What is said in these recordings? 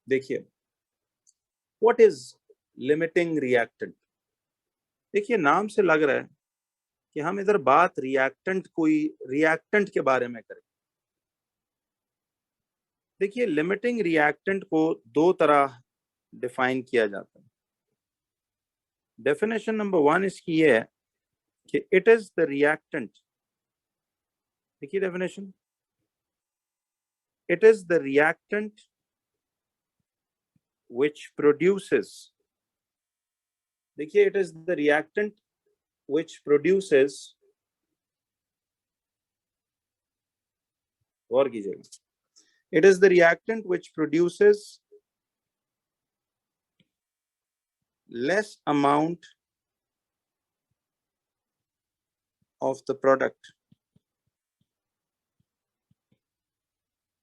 देखिए, what is limiting reactant? देखिए, नाम से लग रहा है कि हम इधर बात कोई रिएक्टेंट के बारे में करें। देखिए, लिमिटिंग रिएक्टेंट को दो तरह डिफाइन किया जाता है। डेफिनेशन नंबर 1 इसकी ये है कि इट इज द रिएक्टेंट। देखिए definition, it is the reactant which produces, देखिए, it is the reactant which produces, गौर कीजिएगा, it is the reactant which produces less amount of the product.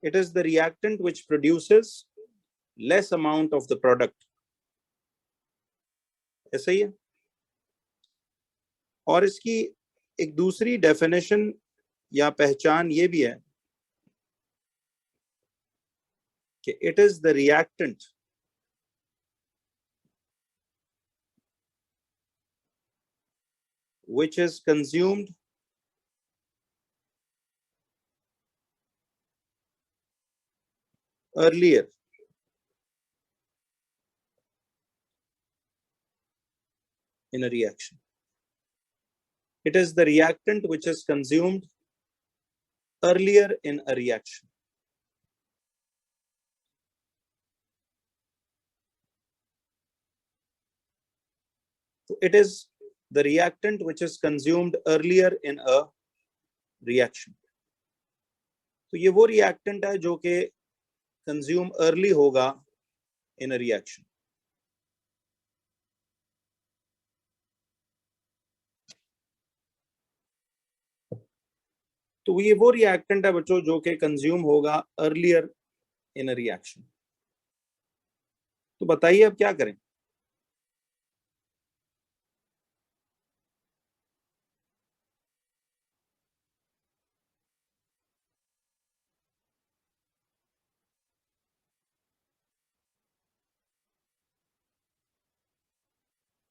It is the reactant which produces less amount of the product. ऐसा ही है। और इसकी एक दूसरी definition या पहचान ये भी है कि it is the reactant which is consumed earlier in a reaction. It is the reactant which is consumed earlier in a reaction. So it is the reactant which is consumed earlier in a reaction. तो ये वो reactant है जो कि consume early होगा इन a reaction. तो ये वो रिएक्टेंट है बच्चों जो कि कंज्यूम होगा अर्लियर इन अ रिएक्शन। तो बताइए अब क्या करें?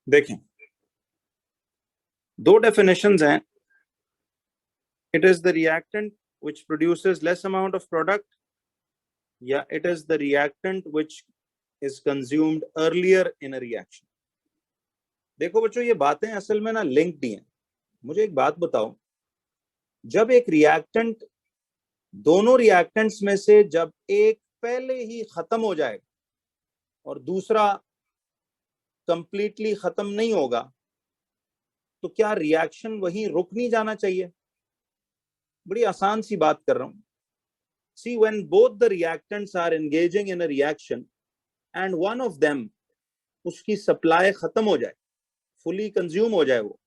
देखें, दो डेफिनेशंस हैं। It is the reactant which produces less amount of product, या it is the reactant which is consumed earlier in a reaction. देखो बच्चों, ये बातें असल में ना लिंक्ड ही हैं। मुझे एक बात बताओ, जब एक रिएक्टेंट, दोनों रिएक्टेंट्स में से जब एक पहले ही खत्म हो जाएगा और दूसरा कंप्लीटली खत्म नहीं होगा, तो क्या रिएक्शन वहीं रुक नहीं जाना चाहिए? बड़ी आसान सी बात कर रहा हूं। See, when both the reactants are engaging in a reaction and one of them, उसकी सप्लाई खत्म हो जाए, फुली कंज्यूम हो जाए वो,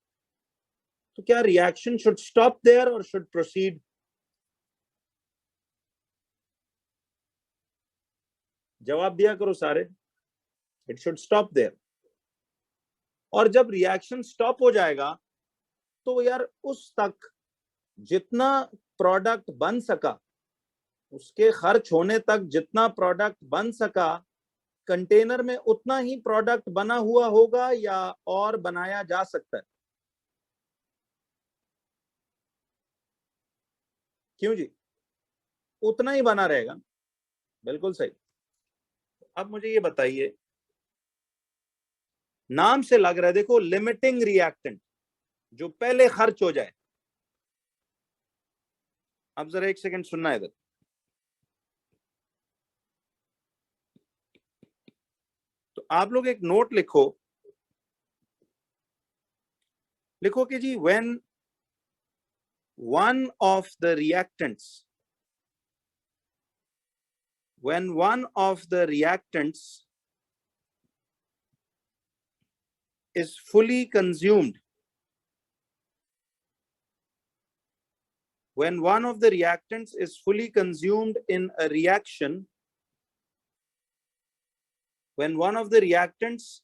तो क्या रिएक्शन शुड स्टॉप देयर और शुड प्रोसीड? जवाब दिया करो सारे। It should stop there. और जब रिएक्शन स्टॉप हो जाएगा तो यार उस तक जितना प्रोडक्ट बन सका, उसके खर्च होने तक जितना प्रोडक्ट बन सका, कंटेनर में उतना ही प्रोडक्ट बना हुआ होगा या और बनाया जा सकता है? क्यों जी? उतना ही बना रहेगा। बिल्कुल सही। अब मुझे ये बताइए, नाम से लग रहा है, देखो, लिमिटिंग रिएक्टेंट, जो पहले खर्च हो जाए। अब जरा एक सेकंड सुनना इधर। तो आप लोग एक नोट लिखो, लिखो कि जी when one of the reactants is fully consumed, when one of the reactants is fully consumed in a reaction, when one of the reactants,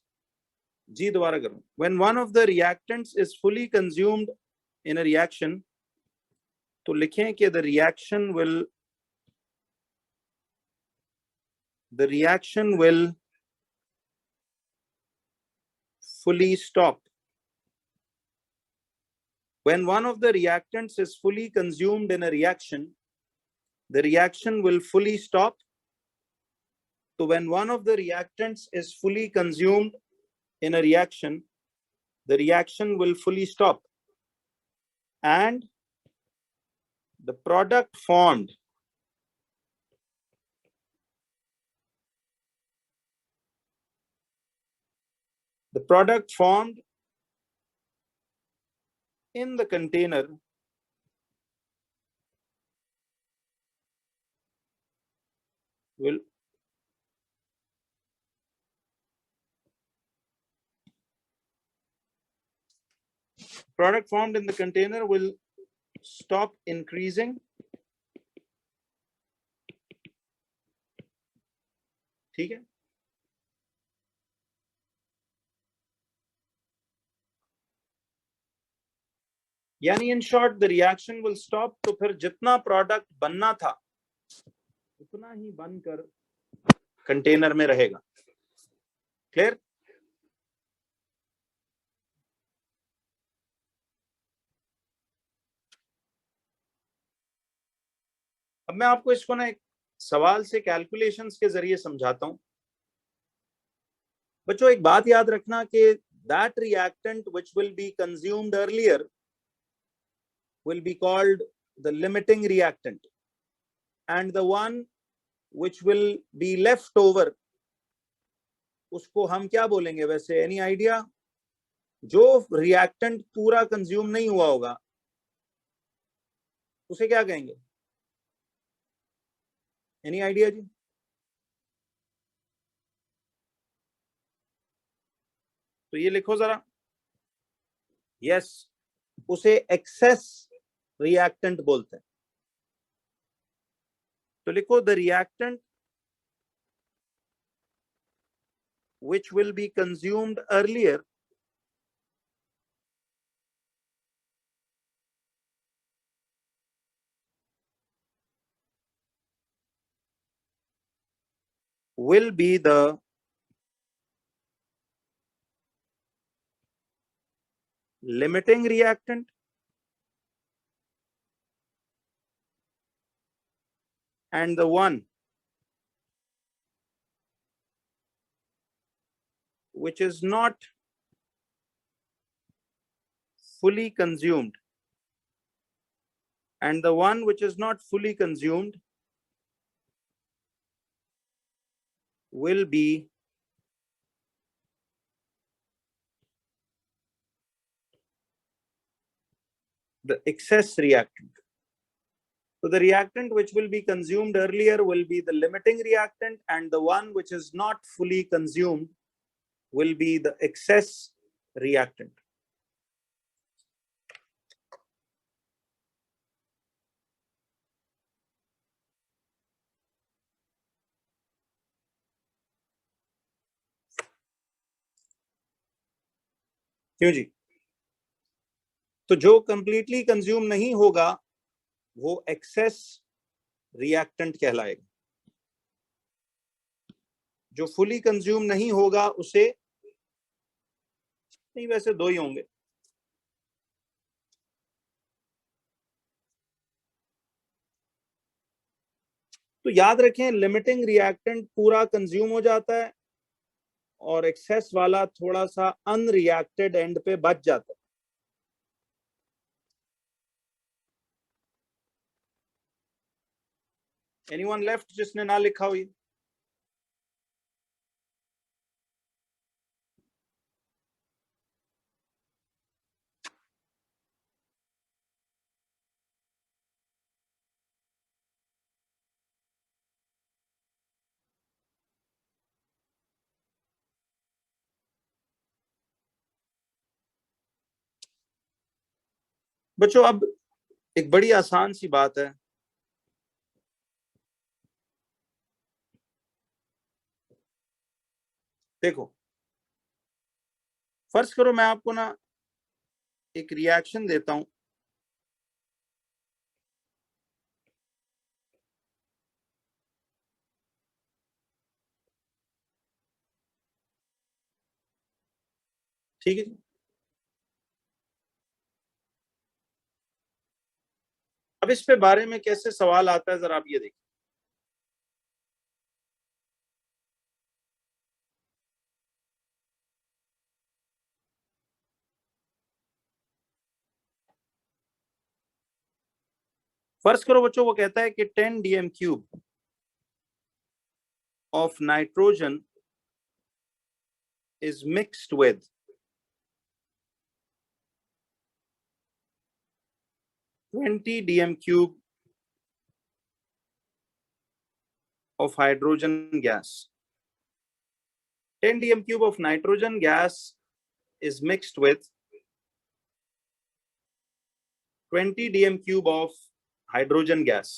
जी दोबारा करूं, when one of the reactants is fully consumed in a reaction, तो लिखें कि the reaction will the reaction will fully stop. When one of the reactants is fully consumed in a reaction, the reaction will fully stop. So when one of the reactants is fully consumed in a reaction, the reaction will fully stop. And the product formed in the container will stop increasing. ठीक है? यानी in short the reaction will stop. तो फिर जितना product बनना था उतना ही बनकर कंटेनर में रहेगा. क्लियर? अब मैं आपको इसको ना एक सवाल से कैलकुलेशंस के जरिए समझाता हूं. बच्चों एक बात याद रखना कि that reactant which will be consumed earlier will be called the limiting reactant, and the one which will be left over उसको हम क्या बोलेंगे वैसे? Any idea? जो रिएक्टेंट पूरा कंज्यूम नहीं हुआ होगा उसे क्या कहेंगे? एनी आइडिया जी? तो ये लिखो जरा. यस, उसे एक्सेस रिएक्टेंट बोलते हैं. तो लिखो the reactant which will be consumed earlier will be the limiting reactant, and the one which is not fully consumed, and the one which is not fully consumed will be the excess reactant. So the reactant which will be consumed earlier will be the limiting reactant, and the one which is not fully consumed will be the excess reactant. क्यों जी? तो जो completely consume नहीं होगा वो access reactant कहलाएगा. जो fully consume नहीं होगा उसे नहीं, वैसे दो ही होंगे. तो याद रखें लिमिटिंग रिएक्टेंट पूरा कंज्यूम हो जाता है और एक्सेस वाला थोड़ा सा अनरिएक्टेड एंड पे बच जाता है. एनीवन लेफ्ट जिसने ना लिखा हुई? बच्चों अब एक बड़ी आसान सी बात है. देखो फर्ज करो मैं आपको ना एक रिएक्शन देता हूं. ठीक है जी। अब इस पे बारे में कैसे सवाल आता है जरा आप ये देखिए। फर्ज करो बच्चों, वो कहता है कि 10 DM cube of nitrogen is mixed with 20 dm cube of hydrogen gas. 10 dm cube of nitrogen gas is mixed with 20 dm cube of hydrogen gas.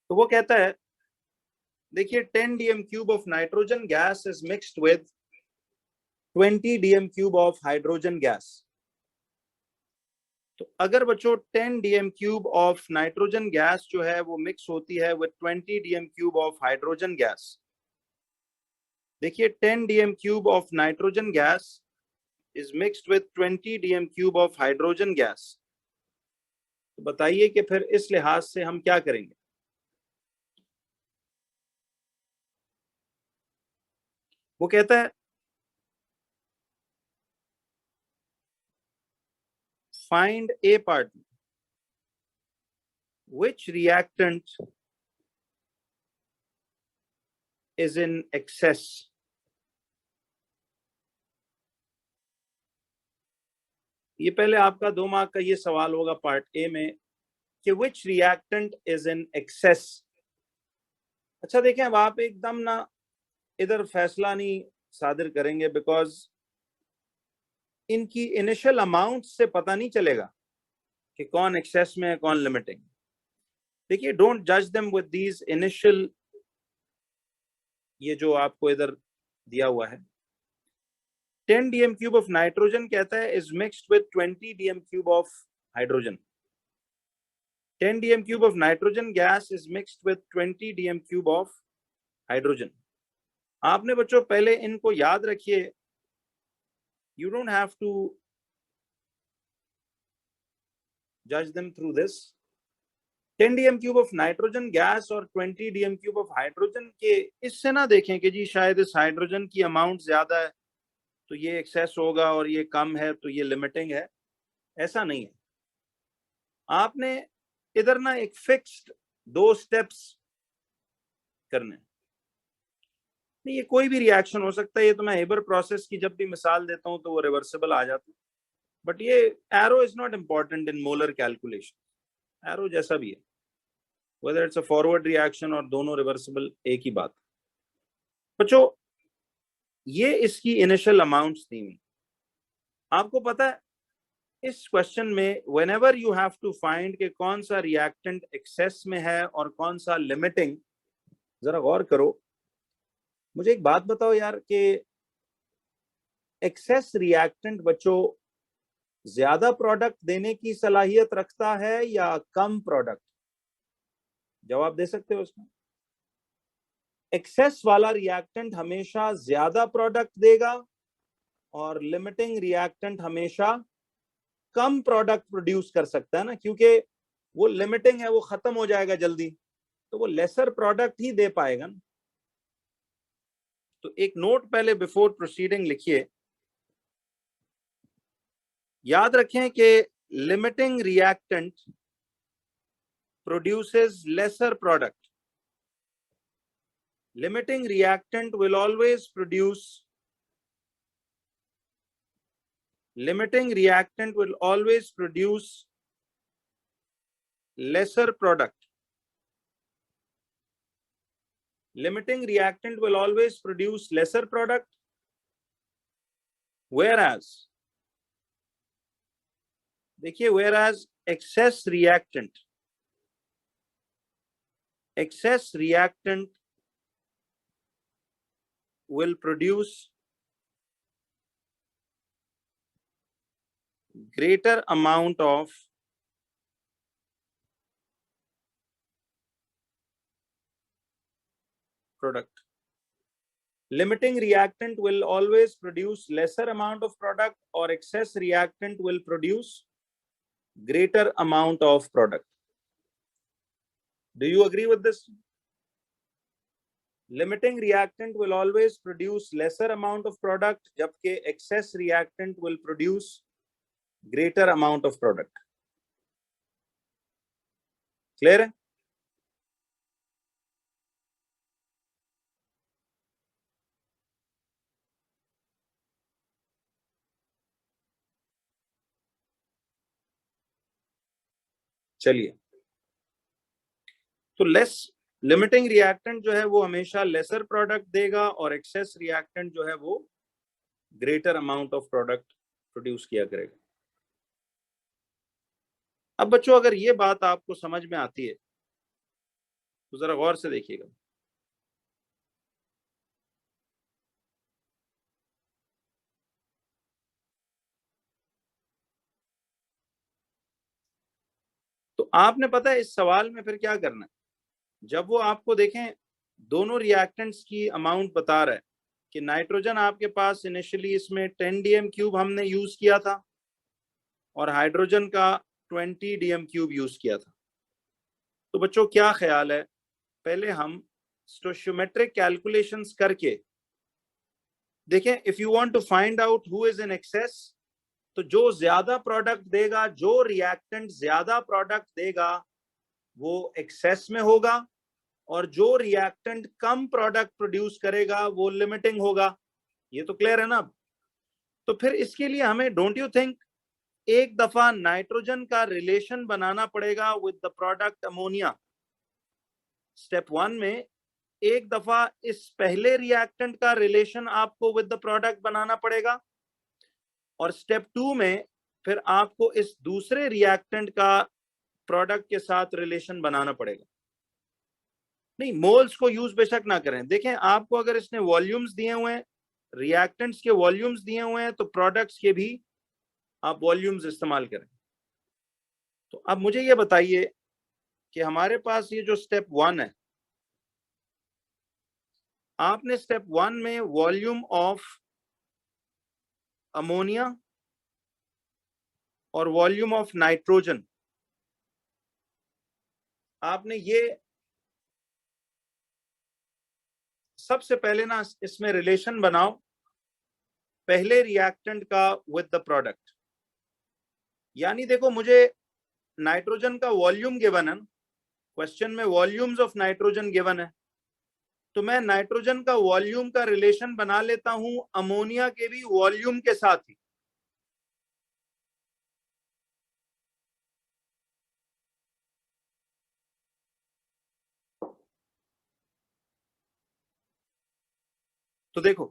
तो वो कहता है, देखिए 10 dm cube of nitrogen gas is mixed with 20 dm cube of hydrogen gas. तो अगर बच्चों 10 dm cube of nitrogen gas जो है वो मिक्स होती है with 20 dm cube of hydrogen gas, देखिए 10 dm cube of nitrogen gas is mixed with 20 dm cube of hydrogen gas. तो बताइए कि फिर इस लिहाज से हम क्या करेंगे। वो कहता है find a partner which reactant is in excess। ये पहले आपका 2 मार्क का ये सवाल होगा पार्ट ए में कि which reactant is in excess। अच्छा देखें, अब आप एकदम ना इधर फैसला नहीं सादिर करेंगे, बिकॉज इनकी इनिशियल अमाउंट से पता नहीं चलेगा कि कौन एक्सेस में है कौन लिमिटिंग। देखिए डोंट जज देम विद दीज इनिशियल, ये जो आपको इधर दिया हुआ है 10 डीएम क्यूब ऑफ नाइट्रोजन कहता है is mixed with 20 DM cube of hydrogen. 10 DM cube of nitrogen gas is mixed with 20 DM cube of hydrogen. आपने बच्चों पहले इनको याद रखिए, you don't have to judge them through this। 10 dm cube of nitrogen gas और 20 dm cube of hydrogen के इससे ना देखें कि जी शायद इस हाइड्रोजन की अमाउंट ज्यादा है तो ये एक्सेस होगा और ये कम है तो ये लिमिटिंग है, ऐसा नहीं है। आपने इधर ना एक फिक्स्ड 2 स्टेप्स करने। नहीं, ये कोई भी रिएक्शन हो सकता है, ये तो मैं हेबर प्रोसेस की जब भी मिसाल देता हूं तो वो रिवर्सिबल आ जाती है, बट ये arrow is not important in molar calculation. Arrow जैसा भी है, whether it's a forward reaction और दोनों रिवर्सिबल, एक ही बात। बच्चों ये इसकी इनिशियल अमाउंट्स दी हुई। आपको पता है इस क्वेश्चन में whenever you have to find कि कौन सा रिएक्टेंट एक्सेस में है और कौन सा लिमिटिंग, जरा गौर करो। मुझे एक बात बताओ यार कि एक्सेस रिएक्टेंट बच्चों ज्यादा प्रोडक्ट देने की सलाहियत रखता है या कम प्रोडक्ट? जवाब दे सकते हो उसमें। एक्सेस वाला रिएक्टेंट हमेशा ज्यादा प्रोडक्ट देगा और लिमिटिंग रिएक्टेंट हमेशा कम प्रोडक्ट प्रोड्यूस कर सकता है ना, क्योंकि वो लिमिटिंग है, वो खत्म हो जाएगा जल्दी, तो वो लेसर प्रोडक्ट ही दे पाएगा ना। तो एक नोट पहले बिफोर प्रोसीडिंग लिखिए, याद रखें कि limiting reactant produces lesser product. Limiting reactant will always produce lesser product। Limiting reactant will always produce lesser product, whereas देखिए whereas excess reactant will produce greater amount of product। Limiting reactant will always produce lesser amount of product, or excess reactant will produce greater amount of product. Do you agree with this? Limiting reactant will always produce lesser amount of product, जबकि excess reactant will produce greater amount of product. Clear है? चलिए, तो less limiting reactant जो है वो हमेशा laser product देगा, और एक्सेस रिएक्टेंट जो है वो greater amount of product produce किया करेगा. अब बच्चों, अगर ये बात आपको समझ में आती है तो जरा गौर से देखिएगा. तो आपने पता है इस सवाल में फिर क्या करना है. जब वो आपको देखें दोनों रिएक्टेंट्स की अमाउंट बता रहा है कि नाइट्रोजन आपके पास इनिशियली इसमें 10 डीएम क्यूब हमने यूज किया था, और हाइड्रोजन का 20 डीएम क्यूब यूज किया था. तो बच्चों क्या ख्याल है, पहले हम स्टोइचियोमेट्रिक कैलकुलेशंस करके देखें. If you want to find out who is in excess, तो जो ज्यादा प्रोडक्ट देगा, जो रिएक्टेंट ज्यादा प्रोडक्ट देगा, वो एक्सेस में होगा, और जो रिएक्टेंट कम प्रोडक्ट प्रोड्यूस करेगा वो लिमिटिंग होगा. ये तो क्लियर है ना. तो फिर इसके लिए हमें, डोंट यू थिंक, एक दफा नाइट्रोजन का रिलेशन बनाना पड़ेगा with the product ammonia. Step 1 में एक दफा इस पहले रिएक्टेंट का रिलेशन आपको विद द प्रोडक्ट बनाना पड़ेगा, और स्टेप 2 में फिर आपको इस दूसरे रिएक्टेंट का प्रोडक्ट के साथ रिलेशन बनाना पड़ेगा. नहीं, मोल्स को यूज बेशक ना करें. देखें, आपको अगर इसने वॉल्यूम्स दिए हुए हैं, रिएक्टेंट्स के वॉल्यूम्स दिए हुए हैं, तो प्रोडक्ट्स के भी आप वॉल्यूम्स इस्तेमाल करें. तो अब मुझे ये बताइए कि हमारे पास ये जो स्टेप 1 है, आपने स्टेप 1 में वॉल्यूम ऑफ अमोनिया और वॉल्यूम ऑफ नाइट्रोजन, आपने ये सबसे पहले ना इसमें रिलेशन बनाओ पहले रिएक्टेंट का विद द प्रोडक्ट. यानी देखो, मुझे नाइट्रोजन का वॉल्यूम गिवन है, क्वेश्चन में वॉल्यूम्स ऑफ नाइट्रोजन गिवन है, तो मैं नाइट्रोजन का वॉल्यूम का रिलेशन बना लेता हूं अमोनिया के भी वॉल्यूम के साथ ही. तो देखो,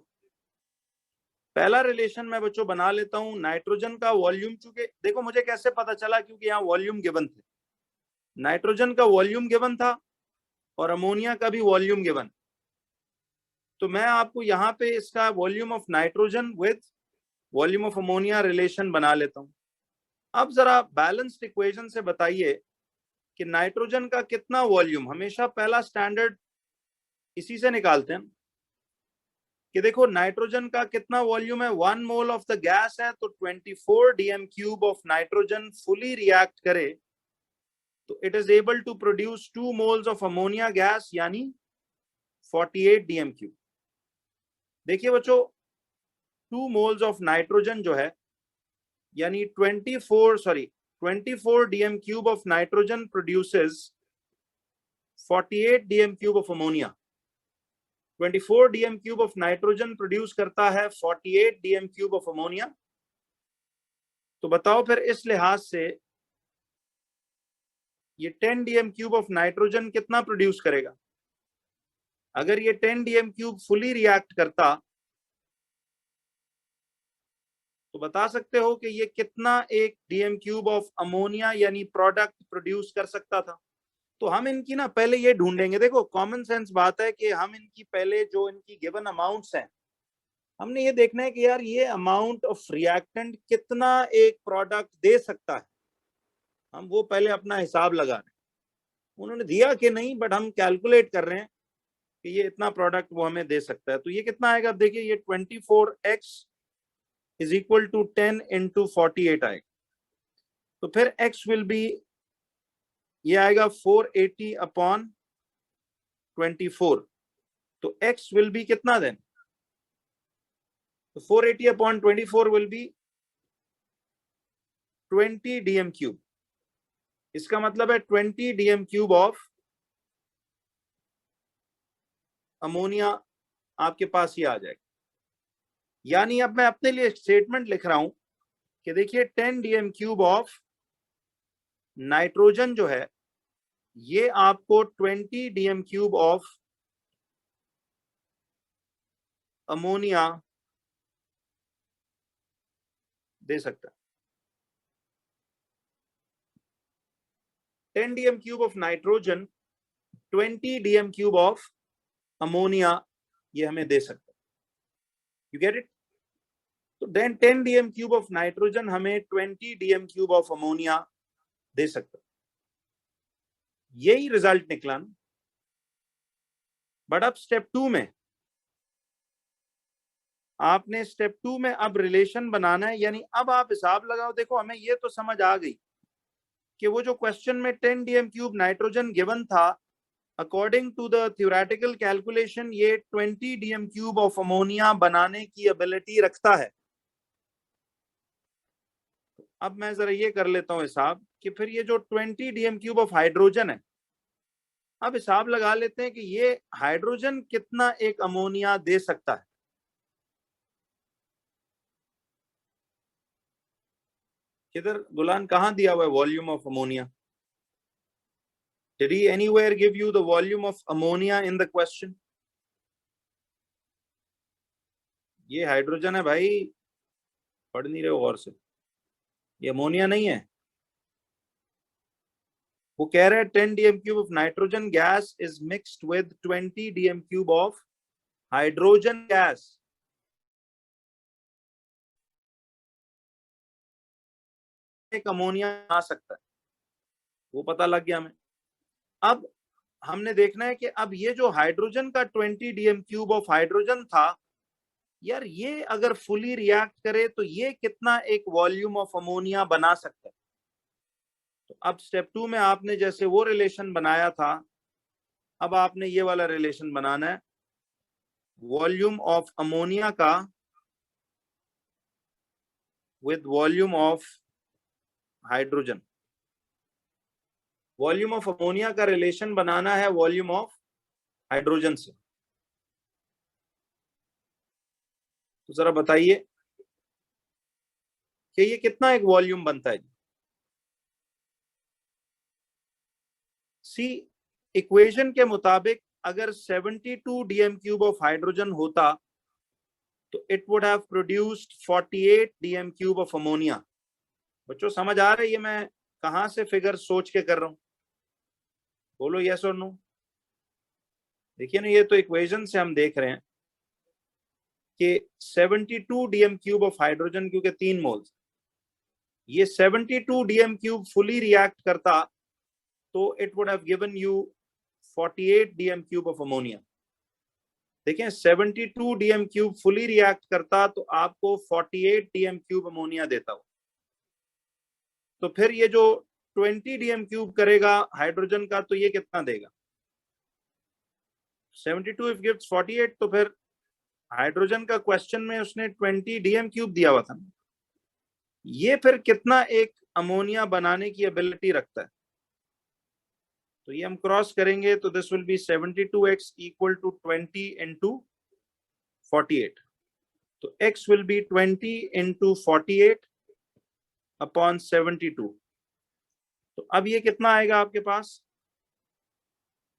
पहला रिलेशन मैं बच्चों बना लेता हूं नाइट्रोजन का वॉल्यूम. चूंकि देखो, मुझे कैसे पता चला, क्योंकि यहाँ वॉल्यूम गिवन थे. नाइट्रोजन का वॉल्यूम गिवन था और अमोनिया का भी वॉल्यूम गिवन. तो मैं आपको यहाँ पे इसका volume of nitrogen with volume of ammonia relation बना लेता हूं. अब जरा बैलेंस्ड इक्वेशन से बताइए कि नाइट्रोजन का कितना वॉल्यूम. हमेशा पहला स्टैंडर्ड इसी से निकालते हैं कि देखो नाइट्रोजन का कितना वॉल्यूम है. 1 मोल ऑफ द गैस है, तो 24 DM cube of nitrogen fully react करे तो it is able to produce 2 moles of ammonia gas, यानी 48 डीएम क्यूब. देखिए बच्चों, 2 मोल्स ऑफ नाइट्रोजन जो है, यानी 24 DM cube of nitrogen produces 48 DM cube of ammonia. 24 DM cube of nitrogen produce करता है 48 डीएम क्यूब ऑफ अमोनिया. तो बताओ फिर इस लिहाज से ये 10 डीएम क्यूब ऑफ नाइट्रोजन कितना प्रोड्यूस करेगा. अगर ये 10 डीएम क्यूब फुली रिएक्ट करता तो बता सकते हो कि ये कितना एक डीएम क्यूब ऑफ अमोनिया यानी प्रोडक्ट प्रोड्यूस कर सकता था. तो हम इनकी ना पहले ये ढूंढेंगे. देखो, कॉमन सेंस बात है कि हम इनकी पहले जो इनकी गिवन अमाउंट्स हैं, हमने ये देखना है कि यार ये अमाउंट ऑफ रिएक्टेंट कितना एक प्रोडक्ट दे सकता है. हम वो पहले अपना हिसाब लगा रहे हैं. उन्होंने दिया कि नहीं, बट हम कैलकुलेट कर रहे हैं कि ये इतना प्रोडक्ट वो हमें दे सकता है। तो ये कितना आएगा, अब देखिए ये 24x is equal to 10 into 48 आएगा। तो फिर x विल बी, ये आएगा 480 अपॉन 24। तो x विल बी कितना देन, तो 480 upon 24 will be 20 dm cube. इसका मतलब है 20 dm क्यूब ऑफ अमोनिया आपके पास ये आ जाएगा। यानी अब मैं अपने लिए स्टेटमेंट लिख रहा हूं कि देखिए 10 dm क्यूब ऑफ नाइट्रोजन जो है ये आपको 20 dm क्यूब ऑफ अमोनिया दे सकता है। 10 dm cube of nitrogen 20 dm cube of ammonia ये हमें दे सकता है। You get it? तो 10 dm क्यूब ऑफ नाइट्रोजन हमें 20 dm क्यूब ऑफ अमोनिया दे सकता है। यही रिजल्ट निकला ना। बट अब स्टेप 2 में आपने स्टेप 2 में अब रिलेशन बनाना है। यानी अब आप हिसाब लगाओ, देखो हमें ये तो समझ आ गई कि वो जो क्वेश्चन में 10 dm क्यूब नाइट्रोजन गिवन था, according to the theoretical calculation ये 20 dm क्यूब ऑफ अमोनिया बनाने की एबिलिटी रखता है। अब मैं जरा ये कर लेता हूं हिसाब कि फिर ये जो 20 dm क्यूब ऑफ हाइड्रोजन है, अब हिसाब लगा लेते हैं कि ये हाइड्रोजन कितना एक अमोनिया दे सकता है। किधर गुलान, कहां दिया हुआ है volume of ammonia? Did he anywhere give you the volume of ammonia in the question? ये हाइड्रोजन है भाई, पढ़ नहीं रहे हो गौर से, ये अमोनिया नहीं है। वो कह रहा है 10 dm cube of nitrogen gas is mixed with 20 dm cube of hydrogen gas. एक अमोनिया आ सकता है, वो पता लग गया हमें। अब हमने देखना है कि अब ये जो हाइड्रोजन का 20 dm क्यूब ऑफ हाइड्रोजन था, यार ये अगर फुली रिएक्ट करे तो ये कितना एक वॉल्यूम ऑफ अमोनिया बना सकता है। तो अब स्टेप 2 में आपने जैसे वो रिलेशन बनाया था, अब आपने ये वाला रिलेशन बनाना है वॉल्यूम ऑफ अमोनिया का with volume of hydrogen. Volume of ammonia का रिलेशन बनाना है वॉल्यूम ऑफ हाइड्रोजन से। तो जरा बताइए कि ये कितना एक वॉल्यूम बनता है। सी, इक्वेशन के मुताबिक अगर 72 dm क्यूब ऑफ हाइड्रोजन होता तो it would have produced 48 dm cube of ammonia. बच्चों समझ आ रहा है ये मैं कहां से फिगर सोच के कर रहा हूं? बोलो यस और नो। देखिए ना, ये तो इक्वेशन से हम देख रहे हैं कि 72 dm क्यूब ऑफ हाइड्रोजन, क्योंकि 3 मोल्स, ये 72 dm क्यूब फुली रिएक्ट करता तो it would have given you 48 dm cube of ammonia. देखें 72 dm क्यूब फुली रिएक्ट करता तो आपको 48 dm क्यूब अमोनिया देता हो। तो फिर ये जो 20 dm क्यूब करेगा हाइड्रोजन का तो ये कितना देगा? 72 इफ गिव्स 48, तो फिर हाइड्रोजन का क्वेश्चन में उसने 20 dm क्यूब दिया हुआ था, ये फिर कितना एक अमोनिया बनाने की एबिलिटी रखता है। तो ये हम क्रॉस करेंगे तो this will be 72x equal to 20 into 48। तो x will be 20 into 48 upon 72। तो अब ये कितना आएगा आपके पास?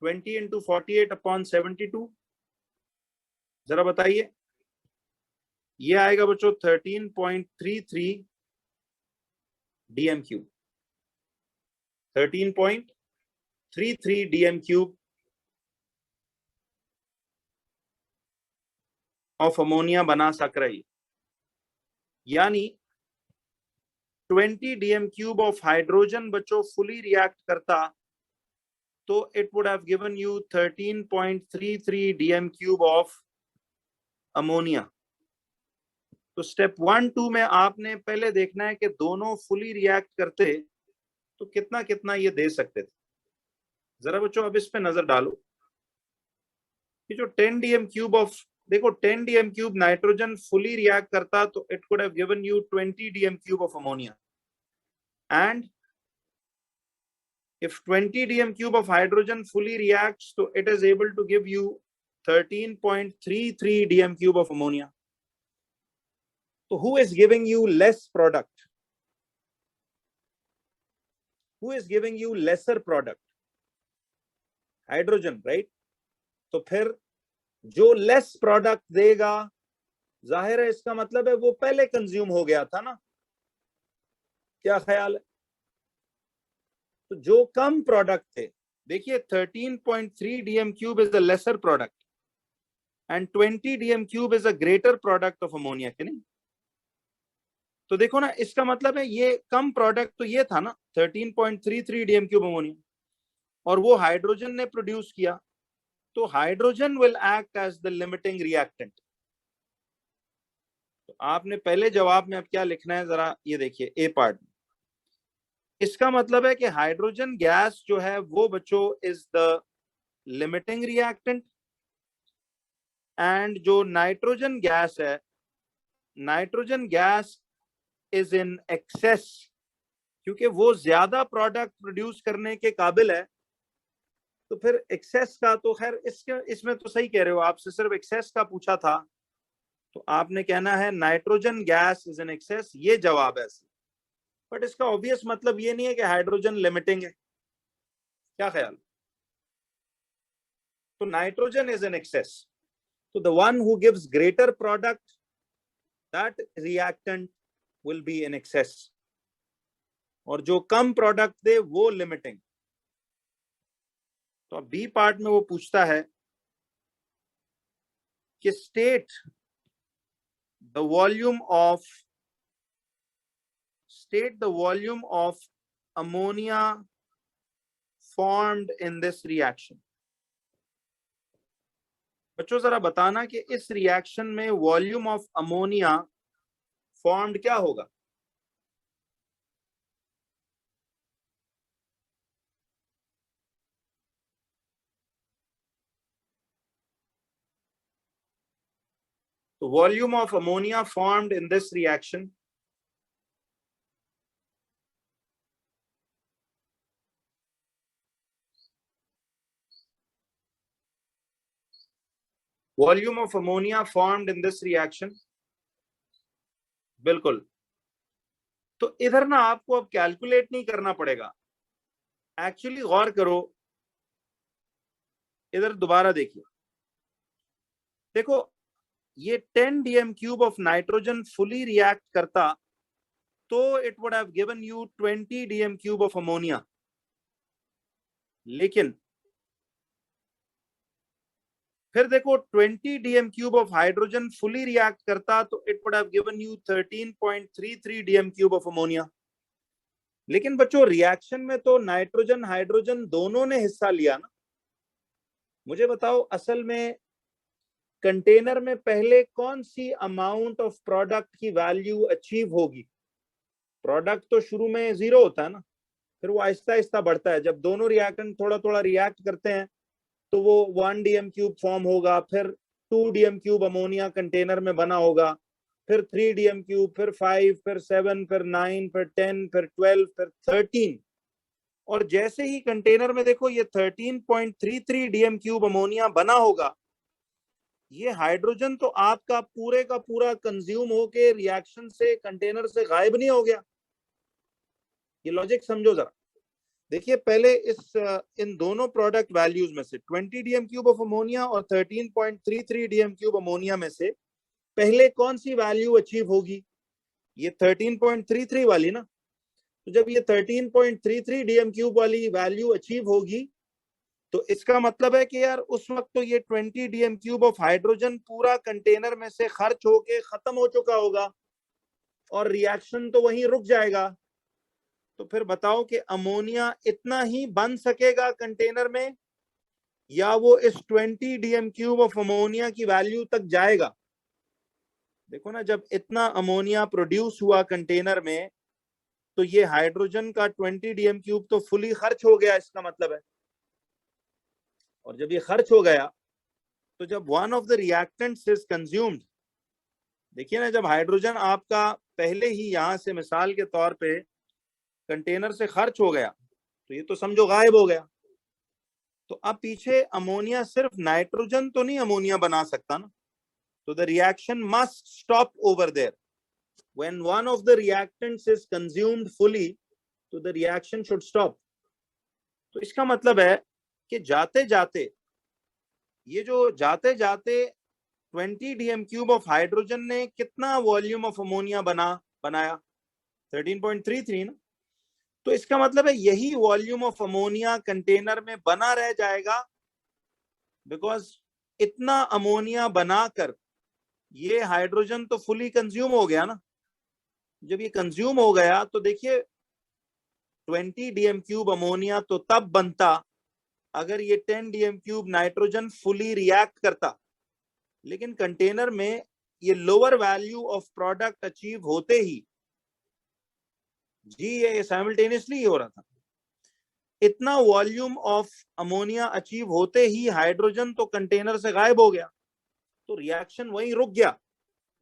20 इंटू 48 अपॉन 72, जरा बताइए। ये आएगा बच्चों 13.33 dm cube. 13.33 dm cube of ammonia बना सक रही। यानी 20 dm क्यूब ऑफ हाइड्रोजन बच्चों फुली रिएक्ट करता तो it would have given you 13.33 dm cube of ammonia. तो स्टेप 1 2 में आपने पहले देखना है कि दोनों फुली रिएक्ट करते तो कितना कितना ये दे सकते थे. जरा बच्चों अब इस पे नजर डालो कि जो 10 dm cube of, देखो 10 dm cube nitrogen fully react करता तो it could have given you 20 dm cube of ammonia, and if 20 dm cube of hydrogen fully reacts so it is able to give you 13.33 dm cube of ammonia. So who is giving you less product? Who is giving you lesser product? Hydrogen, right? तो फिर जो less product देगा जाहिर है इसका मतलब है वो पहले कंज्यूम हो गया था ना. क्या ख्याल है? तो जो कम प्रोडक्ट थे, देखिए 13.3 dm cube is the lesser product and 20 dm cube is a greater product of ammonia, के नहीं? तो देखो ना, इसका मतलब है ये कम प्रोडक्ट तो ये था ना 13.33 dm cube अमोनिया, और वो हाइड्रोजन ने प्रोड्यूस किया, तो hydrogen will act as the limiting reactant. तो आपने पहले जवाब में अब क्या लिखना है जरा ये देखिए ए पार्ट में. इसका मतलब है कि हाइड्रोजन गैस जो है वो बच्चों is the limiting reactant, and जो नाइट्रोजन गैस है, nitrogen gas is in access, क्योंकि वो ज्यादा प्रोडक्ट प्रोड्यूस करने के काबिल है. तो फिर एक्सेस का तो खैर इसमें तो सही कह रहे हो, आपसे सिर्फ एक्सेस का पूछा था तो आपने कहना है nitrogen gas is in access, ये जवाब है. बट इसका ऑब्वियस मतलब ये नहीं है कि हाइड्रोजन लिमिटिंग है. क्या ख्याल? तो नाइट्रोजन इज इन एक्सेस, तो the one who gives greater product that reactant will be in excess, और जो कम प्रोडक्ट दे वो लिमिटिंग. तो बी पार्ट में वो पूछता है कि state the volume of ammonia formed in this reaction. बच्चों जरा बताना कि इस रिएक्शन में वॉल्यूम ऑफ अमोनिया फॉर्म्ड क्या होगा? The volume of ammonia formed in this reaction बिल्कुल. तो इधर ना आपको अब कैलकुलेट नहीं करना पड़ेगा, एक्चुअली गौर करो, इधर दोबारा देखिए. देखो ये 10 dm cube of nitrogen fully react करता तो it would have given you 20 dm cube of ammonia, लेकिन फिर देखो 20 dm cube of hydrogen fully react करता तो it would have given you 13.33 dm cube of ammonia. लेकिन बच्चों रिएक्शन में तो नाइट्रोजन हाइड्रोजन दोनों ने हिस्सा लिया ना. मुझे बताओ असल में कंटेनर में पहले कौन सी अमाउंट ऑफ प्रोडक्ट की वैल्यू अचीव होगी? प्रोडक्ट तो शुरू में 0 होता है ना, फिर वो आहिस्ता आहिस्ता बढ़ता है. जब दोनों रिएक्टेंट थोड़ा थोड़ा रिएक्ट करते हैं तो वो 1 dm क्यूब फॉर्म होगा, फिर 2 dm क्यूब अमोनिया कंटेनर में बना होगा, फिर 3 dm क्यूब, फिर 5, फिर 7, फिर 9, फिर 10, फिर 12, फिर 13. और जैसे ही कंटेनर में देखो ये 13.33 dm क्यूब अमोनिया बना होगा, ये हाइड्रोजन तो आपका पूरे का पूरा कंज्यूम होके रिएक्शन से कंटेनर से गायब नहीं हो गया. ये लॉजिक समझो जरा. देखिए पहले इन दोनों प्रोडक्ट वैल्यूज में से 20 dm क्यूब ऑफ अमोनिया और 13.33 dm क्यूब अमोनिया में से पहले कौन सी वैल्यू अचीव होगी? ये 13.33 वाली ना. तो जब ये 13.33 dm क्यूब वाली वैल्यू अचीव होगी तो इसका मतलब है कि यार उस वक्त तो ये 20 dm क्यूब ऑफ हाइड्रोजन पूरा कंटेनर में से खर्च होके खत्म हो चुका होगा और रिएक्शन तो वहीं रुक जाएगा. तो फिर बताओ कि अमोनिया इतना ही बन सकेगा कंटेनर में, या वो इस 20 डीएम क्यूब ऑफ अमोनिया की वैल्यू तक जाएगा? देखो ना, जब इतना अमोनिया प्रोड्यूस हुआ कंटेनर में, तो ये हाइड्रोजन का 20 डीएम क्यूब तो फुली खर्च हो गया, इसका मतलब है। और जब ये खर्च हो गया, तो जब one of the reactants is consumed, देखिए ना, जब हाइड्रोजन आपका पहले ही यहां से मिसाल के तौर पे कंटेनर से खर्च हो गया, तो ये तो समझो गायब हो गया। तो अब पीछे अमोनिया सिर्फ नाइट्रोजन तो नहीं अमोनिया बना सकता ना, तो the reaction must stop over there. When one of the reactants is consumed fully, तो द रिएक्शन शुड स्टॉप। तो इसका मतलब है कि जाते जाते, ये जो जाते जाते 20 डीएम क्यूब ऑफ हाइड्रोजन ने कितना वॉल्यूम ऑफ अमोनिया बनाया? 13.33 ना। तो इसका मतलब है यही वॉल्यूम ऑफ अमोनिया कंटेनर में बना रह जाएगा, बिकॉज इतना अमोनिया बनाकर ये हाइड्रोजन तो फुली कंज्यूम हो गया ना। जब ये कंज्यूम हो गया, तो देखिए 20 डीएम क्यूब अमोनिया तो तब बनता अगर ये 10 DM cube nitrogen fully react करता। लेकिन कंटेनर में ये lower value of product achieve होते ही, जी ये साइमल्टेनियसली ही हो रहा था, इतना वॉल्यूम ऑफ अमोनिया अचीव होते ही हाइड्रोजन तो कंटेनर से गायब हो गया, तो रिएक्शन वहीं रुक गया।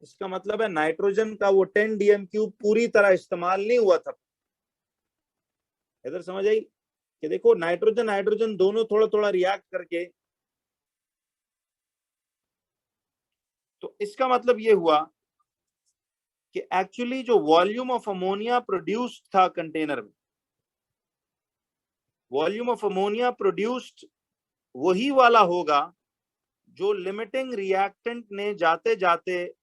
इसका मतलब है नाइट्रोजन का वो 10 डीएम क्यूब पूरी तरह इस्तेमाल नहीं हुआ था। इधर समझ आई कि देखो, नाइट्रोजन हाइड्रोजन दोनों थोड़ा थोड़ा रिएक्ट करके, तो इसका मतलब ये हुआ कि एक्चुअली जो वॉल्यूम ऑफ अमोनिया प्रोड्यूस्ड था कंटेनर में, वॉल्यूम ऑफ अमोनिया प्रोड्यूस्ड वही वाला होगा जो लिमिटिंग रिएक्टेंट ने जाते जाते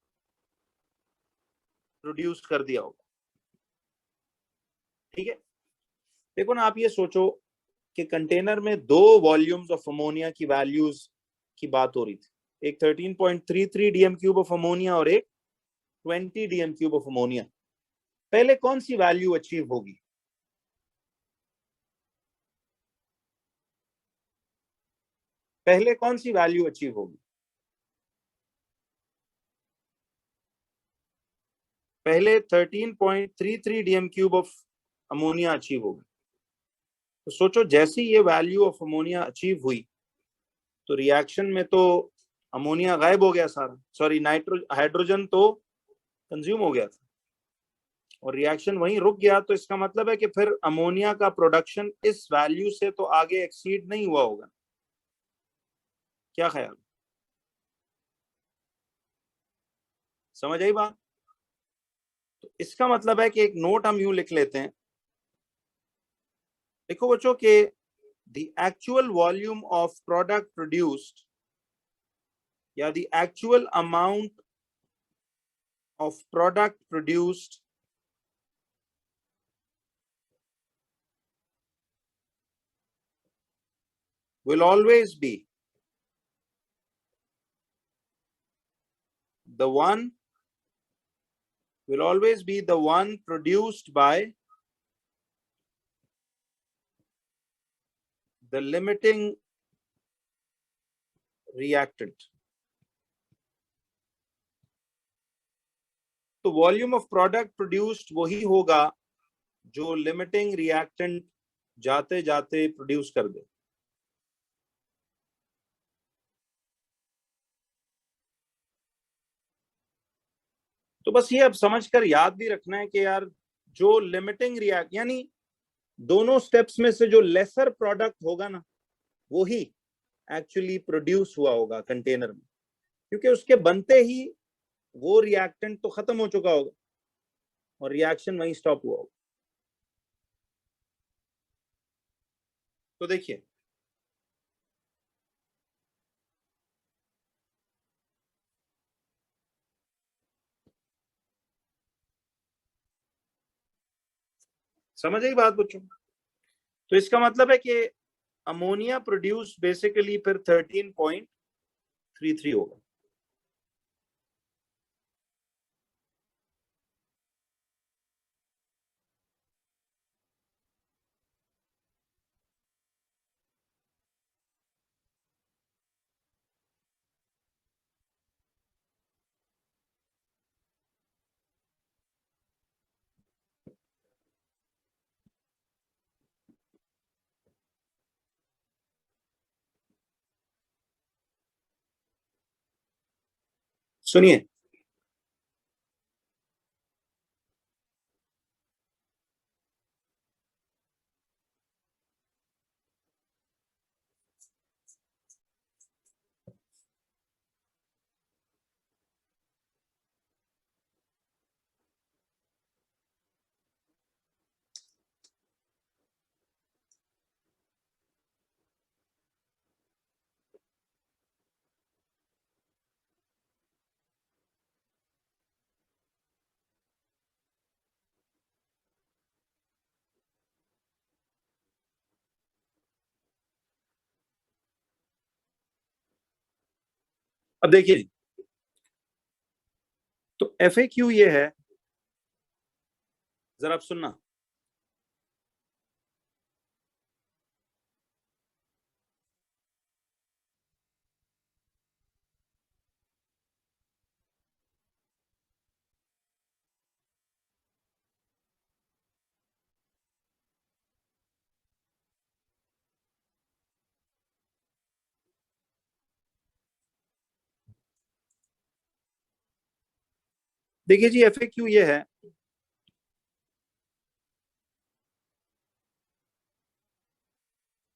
प्रोड्यूस कर दिया होगा। ठीक है, देखो ना, आप ये सोचो कि कंटेनर में दो वॉल्यूम्स ऑफ अमोनिया की वैल्यूज की बात हो रही थी, एक 13.33 डीएम क्यूब ऑफ अमोनिया और एक 20 डीएम क्यूब ऑफ अमोनिया। पहले कौन सी वैल्यू अचीव होगी? पहले कौन सी वैल्यू अचीव होगी? पहले 13.33 DM cube of ammonia achieve होगी। तो सोचो, जैसी ये वैल्यू ऑफ अमोनिया अचीव हुई, तो रिएक्शन में तो अमोनिया गायब हो गया सारा, सॉरी हाइड्रोजन तो कंज्यूम हो गया था, और रिएक्शन वहीं रुक गया। तो इसका मतलब है कि फिर अमोनिया का प्रोडक्शन इस वैल्यू से तो आगे एक्सीड नहीं हुआ होगा। क्या ख्याल, समझ आई बात? तो इसका मतलब है कि एक नोट हम यूं लिख लेते हैं। देखो बच्चों के, the actual volume of product produced, या the actual amount of product produced will always be the one produced by the limiting reactant. तो वॉल्यूम ऑफ प्रोडक्ट प्रोड्यूस्ड वही होगा जो लिमिटिंग रिएक्टेंट जाते जाते प्रोड्यूस कर दे। तो बस ये अब समझकर याद भी रखना है कि यार, जो लिमिटिंग रिएक्ट यानी दोनों स्टेप्स में से जो लेसर प्रोडक्ट होगा ना, वो ही एक्चुअली प्रोड्यूस हुआ होगा कंटेनर में, क्योंकि उसके बनते ही वो रिएक्टेंट तो खत्म हो चुका होगा और रिएक्शन वहीं स्टॉप हुआ होगा। तो देखिए, समझ आई बात बच्चों? तो इसका मतलब है कि अमोनिया प्रोड्यूस बेसिकली फिर 13.33 होगा। सुनिए, अब देखिए, तो FAQ ये है, जरा आप सुनना। देखिए जी, FAQ ये है,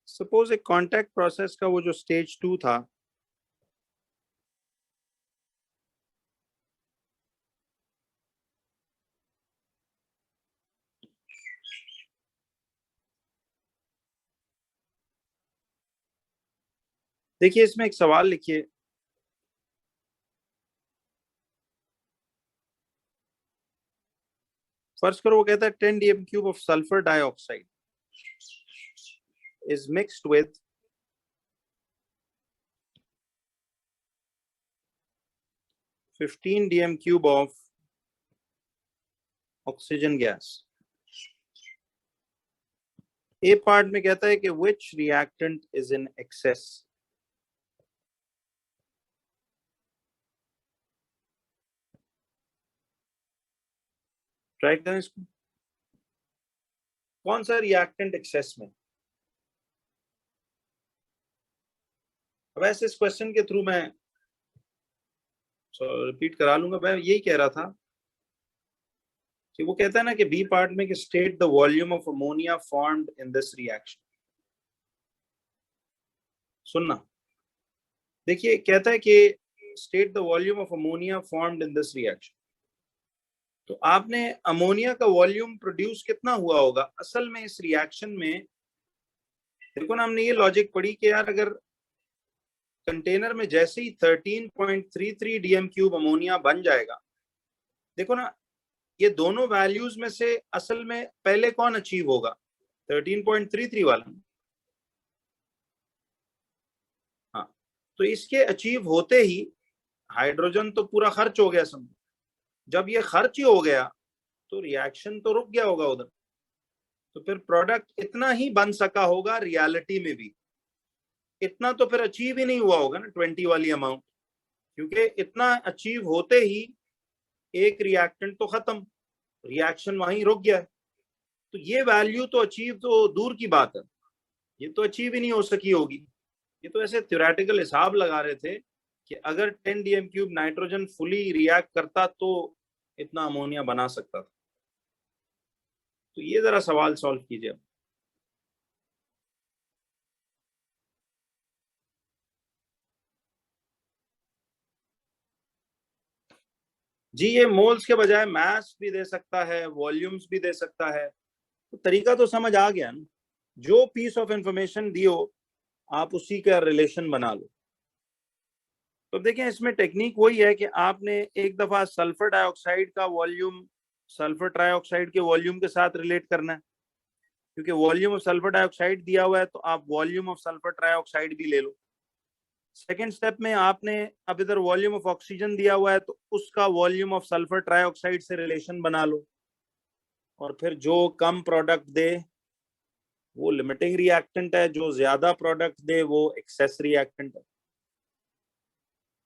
सपोज एक कॉन्टैक्ट प्रोसेस का वो जो स्टेज 2 था, देखिए इसमें एक सवाल लिखिए, फर्ज करो वो कहता है 10 dm³ of sulphur dioxide is mixed with 15 dm³ of oxygen gas. A part में कहता है कि which reactant is in excess। Try करें इसको, कौन सा रिएक्टेंट एक्सेस में। वैसे इस क्वेश्चन के थ्रू मैं रिपीट करा लूंगा, मैं यही कह रहा था कि वो कहता है ना कि बी पार्ट में कि state the volume of ammonia formed in this reaction. सुनना, देखिए कहता है कि state the volume of ammonia formed in this reaction. तो आपने अमोनिया का वॉल्यूम प्रोड्यूस कितना हुआ होगा असल में इस रिएक्शन में। देखो ना, हमने ये लॉजिक पढ़ी कि यार अगर कंटेनर में जैसे ही 13.33 dm³ अमोनिया बन जाएगा, देखो ना, ये दोनों वैल्यूज में से असल में पहले कौन अचीव होगा, 13.33 वाला। हाँ, तो इसके अचीव होते ही हाइड्रोजन तो पूरा खर्च हो गया समझो। जब ये खर्च ही हो गया तो रिएक्शन तो रुक गया होगा उधर, तो फिर प्रोडक्ट इतना ही बन सका होगा रियलिटी में भी, इतना तो फिर अचीव ही नहीं हुआ होगा ना 20 वाली अमाउंट, क्योंकि इतना अचीव होते ही एक रिएक्टेंट तो खत्म, रिएक्शन वहीं रुक गया है। तो ये वैल्यू तो अचीव तो दूर की बात है, ये तो अचीव ही नहीं हो सकी होगी। ये तो ऐसे थ्योरेटिकल हिसाब लगा रहे थे कि अगर 10 dm³ नाइट्रोजन फुली रिएक्ट करता तो इतना अमोनिया बना सकता था। तो ये जरा सवाल सॉल्व कीजिए। जी, ये मोल्स के बजाय मास भी दे सकता है, वॉल्यूम्स भी दे सकता है, तो तरीका तो समझ आ गया ना। जो पीस ऑफ इंफॉर्मेशन दियो आप उसी का रिलेशन बना लो। तो देखें, इसमें टेक्निक वही है कि आपने एक दफा सल्फर डाइऑक्साइड का वॉल्यूम सल्फर ट्राइऑक्साइड के वॉल्यूम के साथ रिलेट करना है, क्योंकि वॉल्यूम ऑफ सल्फर डाइऑक्साइड दिया हुआ है तो आप वॉल्यूम ऑफ सल्फर ट्राइऑक्साइड भी ले लो। सेकेंड स्टेप में आपने अब इधर वॉल्यूम ऑफ ऑक्सीजन दिया हुआ है तो उसका वॉल्यूम ऑफ सल्फर ट्राइऑक्साइड से रिलेशन बना लो, और फिर जो कम प्रोडक्ट दे वो लिमिटिंग रिएक्टेंट है, जो ज्यादा प्रोडक्ट दे वो एक्सेस रिएक्टेंट है।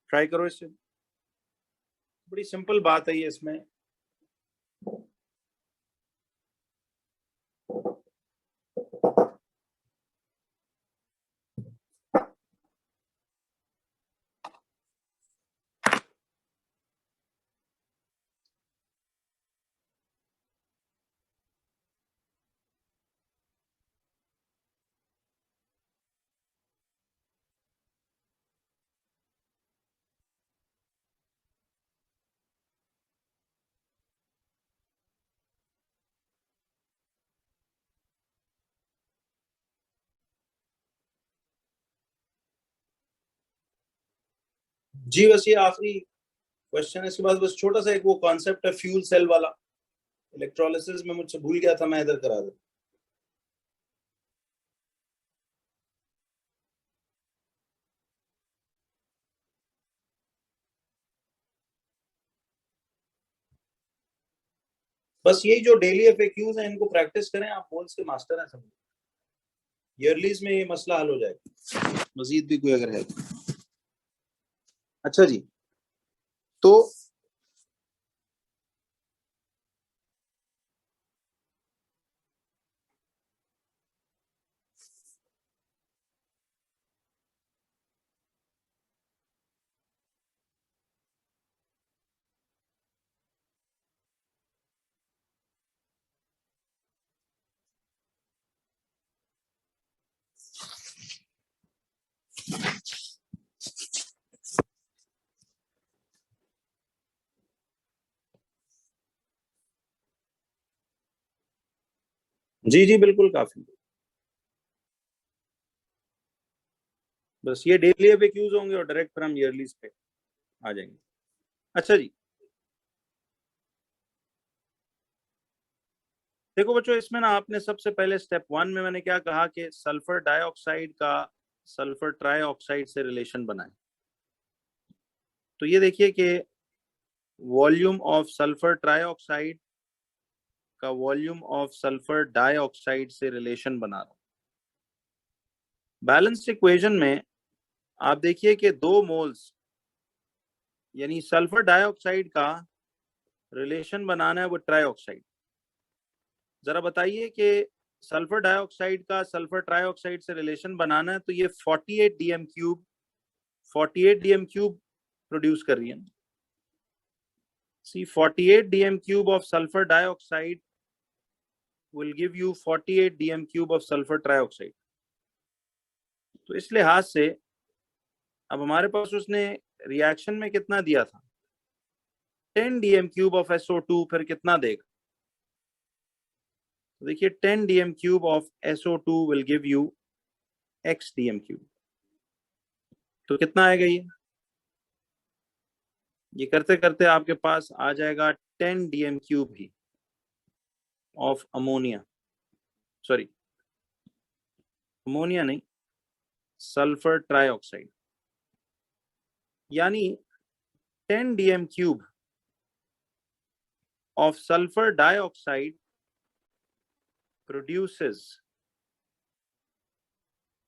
ट्राई करो इससे, बड़ी सिंपल बात है ये इसमें। जी बस ये आखिरी क्वेश्चन है, इसके बाद बस छोटा सा एक वो कॉन्सेप्ट है फ्यूल सेल वाला, इलेक्ट्रोलिसिस में मुझसे भूल गया था, मैं इधर करा दूं। बस यही जो डेली एफएक्यूज हैं इनको प्रैक्टिस करें, आप मोल्स के मास्टर हैं सब। ईयरलीज में ये मसला हल हो जाएगा। मजीद भी कोई अगर है तो। अच्छा जी, तो जी जी बिल्कुल काफी, बस ये डेली एफएक्यूज होंगे और डायरेक्ट फिर हम ईयरलीज पे आ जाएंगे। अच्छा जी, देखो बच्चों, इसमें ना आपने सबसे पहले स्टेप 1 में मैंने क्या कहा कि सल्फर डाइऑक्साइड का सल्फर ट्राइऑक्साइड से रिलेशन बनाए। तो ये देखिए कि वॉल्यूम ऑफ सल्फर ट्राइऑक्साइड का वॉल्यूम ऑफ सल्फर डाइऑक्साइड से रिलेशन बना रहा हूं। बैलेंस्ड इक्वेशन में आप देखिए कि 2 मोल्स यानी सल्फर डाइऑक्साइड का रिलेशन बनाना है वो ट्राइऑक्साइड। जरा बताइए कि सल्फर डाइऑक्साइड का सल्फर ट्राइऑक्साइड से रिलेशन बनाना है तो ये 48 डीएम क्यूब प्रोड्यूस कर रही है। सी 48 DM cube of sulphur dioxide will give you 48 dm cube of sulfur trioxide। तो इस लिहाज से अब हमारे पास उसने रिएक्शन में कितना दिया था, 10 dm क्यूब ऑफ SO2, फिर कितना देगा, तो देखिए 10 dm cube of SO2 will give you x dm cube. तो कितना आएगा ये करते करते आपके पास आ जाएगा 10 dm cube he of ammonia, sorry ammonia नहीं, सल्फर ट्राइऑक्साइड, यानी 10 dm cube of sulfur dioxide produces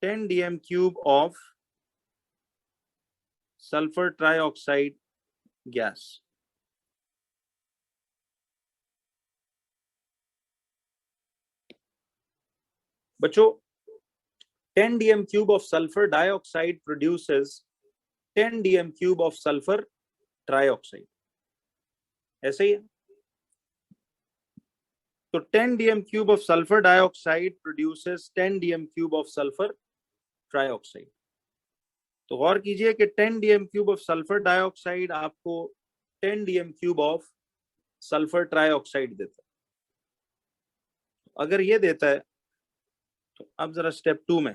10 dm cube of sulfur trioxide gas। बच्चों 10 dm cube of sulfur dioxide produces 10 dm cube of sulfur trioxide, ऐसे ही है। तो 10 dm cube of sulfur dioxide produces 10 dm cube of sulfur trioxide। तो गौर कीजिए कि 10 dm cube of sulfur dioxide आपको 10 dm cube of sulfur trioxide देता है। अगर ये देता है तो अब जरा स्टेप 2 में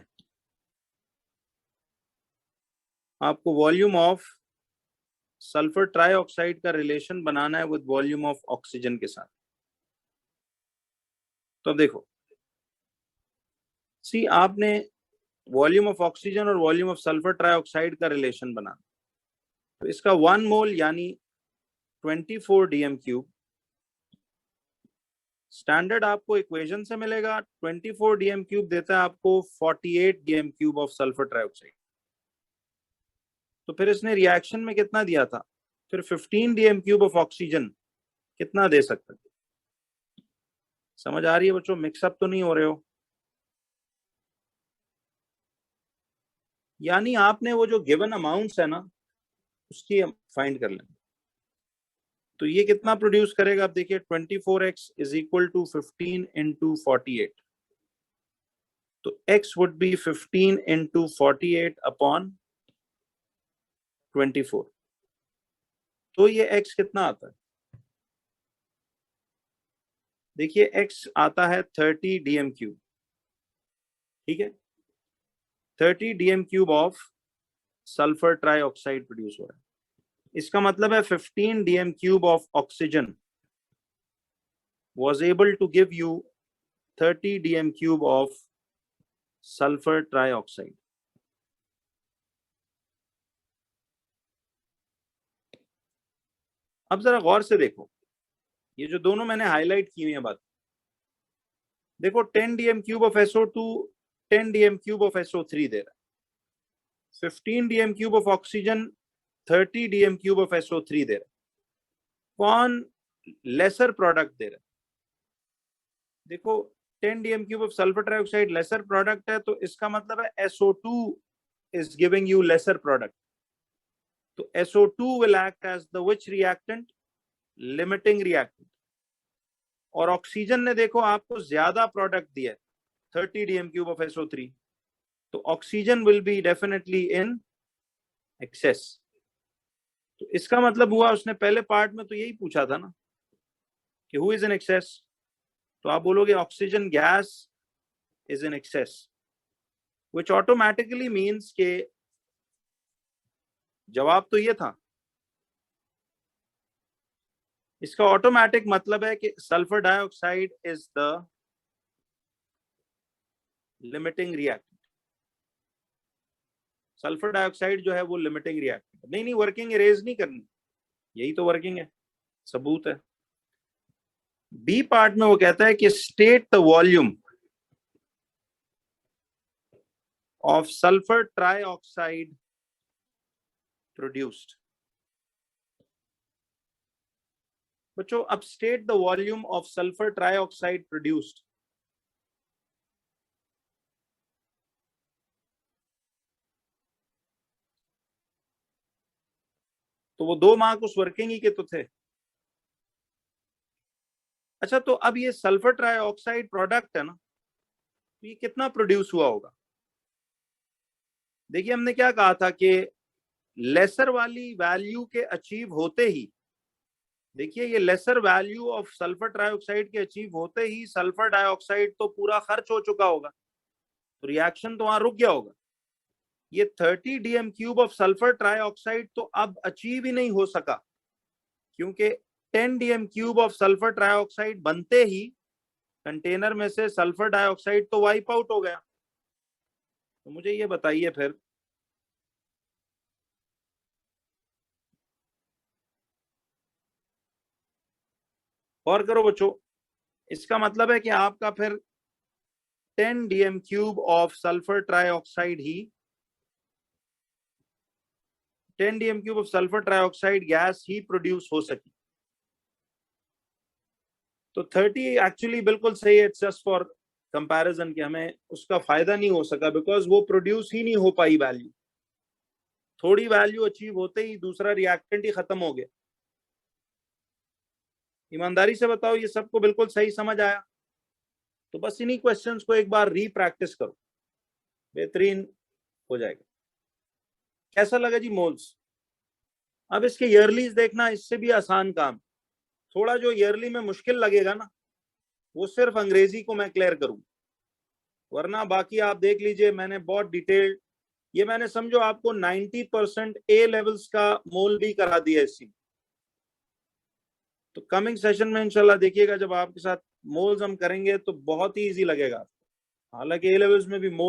आपको वॉल्यूम ऑफ सल्फर ट्राइऑक्साइड का रिलेशन बनाना है विद वॉल्यूम ऑफ ऑक्सीजन के साथ। तो देखो सी, आपने वॉल्यूम ऑफ ऑक्सीजन और वॉल्यूम ऑफ सल्फर ट्राइऑक्साइड का रिलेशन बनाना, तो इसका 1 मोल यानी 24 डीएम क्यूब स्टैंडर्ड आपको इक्वेशन से मिलेगा। 24 डीएम क्यूब देता है आपको 48 DM cube of sulphur trioxide. तो फिर इसने रिएक्शन में कितना दिया था, फिर 15 डीएम क्यूब ऑफ ऑक्सीजन कितना दे सकता है। समझ आ रही है बच्चों, मिक्सअप तो नहीं हो रहे हो। यानी आपने वो जो गिवन अमाउंट्स है ना उसकी फाइंड कर लें। तो ये कितना प्रोड्यूस करेगा, आप देखिए 24x is equal to 15 into 48। तो x would be 15 into 48 upon 24। तो ये x कितना आता है, देखिए x आता है 30 डीएम क्यूब, ठीक है। 30 DM cube of sulphur trioxide produce हो रहा है। इसका मतलब है 15 dm cube of oxygen was able to give you 30 dm cube of sulfur trioxide. अब जरा गौर से देखो, ये जो दोनों मैंने हाईलाइट की हुई है बात, देखो 10 dm cube of SO2, 10 dm cube of SO3 दे रहा है, 15 dm cube of oxygen, 30 dm cube of SO3 दे रहा है। कौन लेसर प्रोडक्ट दे रहा है? देखो 10 dm cube of sulfur trioxide lesser product है, तो इसका मतलब है SO2 is giving you lesser product. तो SO2 will act as the which reactant? Limiting reactant. और ऑक्सीजन ने देखो आपको ज्यादा प्रोडक्ट दिया है, 30 dm cube of SO3, तो oxygen will be definitely in excess. तो इसका मतलब हुआ, उसने पहले पार्ट में तो यही पूछा था ना कि हु इज इन एक्सेस, तो आप बोलोगे oxygen gas is in access, which automatically means के जवाब तो ये था, इसका ऑटोमेटिक मतलब है कि sulphur dioxide is the limiting reactant. Sulphur dioxide जो है वो लिमिटिंग रिएक्टेंट नहीं, वर्किंग इरेज नहीं करनी, यही तो वर्किंग है, सबूत है। बी पार्ट में वो कहता है कि state the volume of sulphur trioxide produced. बच्चों अब state the volume of sulphur trioxide produced, तो वो 2 मार्क उस वर्किंग ही के तो थे। अच्छा, तो अब ये सल्फर ट्राइऑक्साइड प्रोडक्ट है ना, तो ये कितना प्रोड्यूस हुआ होगा? देखिए हमने क्या कहा था कि लेसर वाली वैल्यू के अचीव होते ही, देखिए ये lesser value of sulphur trioxide के अचीव होते ही सल्फर डाइऑक्साइड तो पूरा खर्च हो चुका होगा, तो रिएक्शन तो वहां रुक गया होगा। ये 30 dm cube of sulphur trioxide तो अब अचीव ही नहीं हो सका, क्योंकि 10 dm cube of sulphur trioxide बनते ही कंटेनर में से सल्फर डाइऑक्साइड तो वाइप आउट हो गया। तो मुझे ये बताइए फिर, और करो बच्चों, इसका मतलब है कि आपका फिर 10 dm cube of sulphur trioxide he 10 dm cube of sulphur trioxide gas he produce हो सकी। तो 30 एक्चुअली बिल्कुल सही है, इट्स जस्ट फॉर कंपैरिजन कि हमें उसका फायदा नहीं हो सका, बिकॉज वो प्रोड्यूस ही नहीं हो पाई वैल्यू, थोड़ी वैल्यू अचीव होते ही दूसरा रिएक्टेंट ही खत्म हो गया। ईमानदारी से बताओ ये सबको बिल्कुल सही समझ आया? तो बस इन्हीं क्वेश्चंस को एक बार रीप्रैक्टिस करो, बेहतरीन हो जाएगा। कैसा लगा जी मोल्स? अब इसके ईयरलीज देखना, इससे भी आसान काम, थोड़ा जो ईयरली में मुश्किल लगेगा ना वो सिर्फ अंग्रेजी को मैं क्लियर करूं, वरना बाकी आप देख लीजिए, मैंने बहुत डिटेल्ड, ये मैंने समझो आपको 90% ए लेवल्स का मोल भी करा दिया इसी। तो कमिंग सेशन में इंशाल्लाह देखिएगा, जब आपके साथ मोल्स हम करेंगे तो बहुत ही इजी लगेगा, हालांकि ए लेवल्स में भी मोल